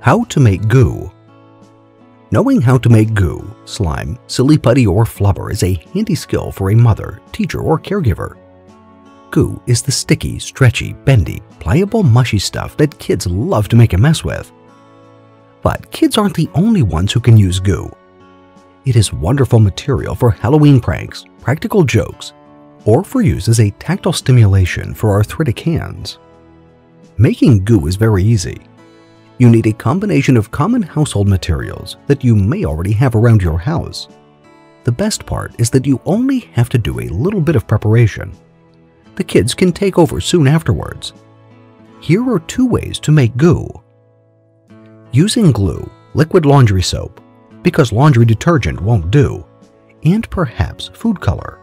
How to make goo. Knowing how to make goo, slime, silly putty, or flubber is a handy skill for a mother, teacher, or caregiver. Goo is the sticky, stretchy, bendy, pliable, mushy stuff that kids love to make a mess with. But kids aren't the only ones who can use goo. It is wonderful material for Halloween pranks, practical jokes, or for use as a tactile stimulation for arthritic hands. Making goo is very easy. You need a combination of common household materials that you may already have around your house. The best part is that you only have to do a little bit of preparation. The kids can take over soon afterwards. Here are 2 ways to make goo. Using glue, liquid laundry soap, because laundry detergent won't do, and perhaps food color.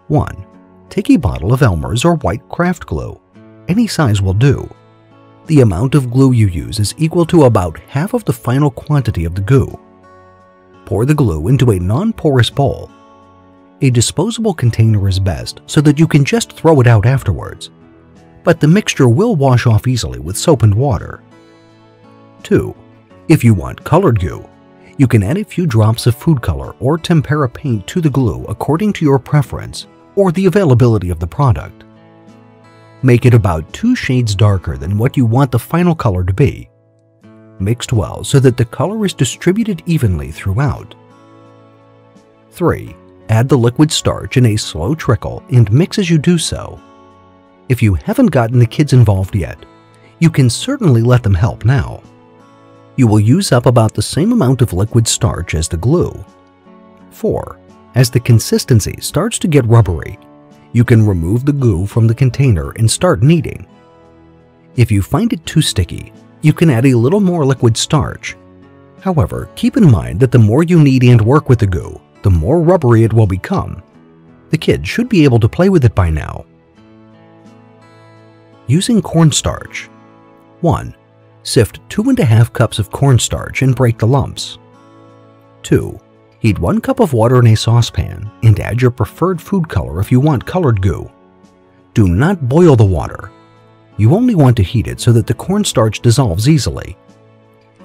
1. Take a bottle of Elmer's or white craft glue. Any size will do. The amount of glue you use is equal to about half of the final quantity of the goo. Pour the glue into a non-porous bowl. A disposable container is best so that you can just throw it out afterwards, but the mixture will wash off easily with soap and water. 2. If you want colored goo, you can add a few drops of food color or tempera paint to the glue according to your preference or the availability of the product. Make it about 2 shades darker than what you want the final color to be. Mixed well so that the color is distributed evenly throughout. 3. Add the liquid starch in a slow trickle and mix as you do so. If you haven't gotten the kids involved yet, you can certainly let them help now. You will use up about the same amount of liquid starch as the glue. 4. As the consistency starts to get rubbery, you can remove the goo from the container and start kneading. If you find it too sticky, you can add a little more liquid starch. However, keep in mind that the more you knead and work with the goo, the more rubbery it will become. The kids should be able to play with it by now. Using cornstarch. 1. Sift 2½ cups of cornstarch and break the lumps. 2. Heat 1 cup of water in a saucepan and add your preferred food color if you want colored goo. Do not boil the water. You only want to heat it so that the cornstarch dissolves easily.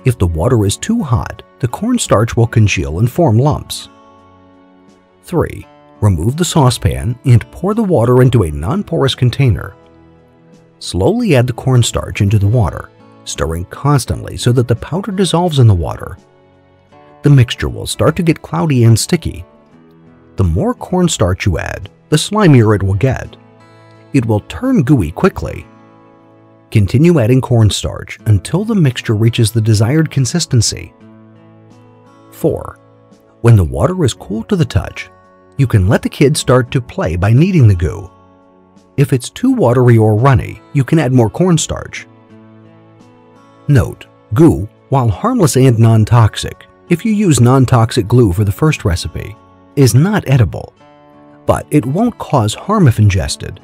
If the water is too hot, the cornstarch will congeal and form lumps. 3. Remove the saucepan and pour the water into a non-porous container. Slowly add the cornstarch into the water, stirring constantly so that the powder dissolves in the water. The mixture will start to get cloudy and sticky. The more cornstarch you add, the slimier it will get. It will turn gooey quickly. Continue adding cornstarch until the mixture reaches the desired consistency. 4. When the water is cool to the touch, you can let the kids start to play by kneading the goo. If it's too watery or runny, you can add more cornstarch. Note: goo, while harmless and non-toxic, if you use non-toxic glue for the first recipe, is not edible, but it won't cause harm if ingested.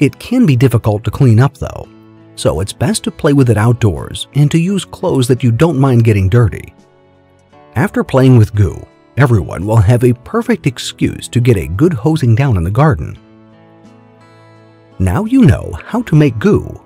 It can be difficult to clean up though, so it's best to play with it outdoors and to use clothes that you don't mind getting dirty. After playing with goo, everyone will have a perfect excuse to get a good hosing down in the garden. Now you know how to make goo.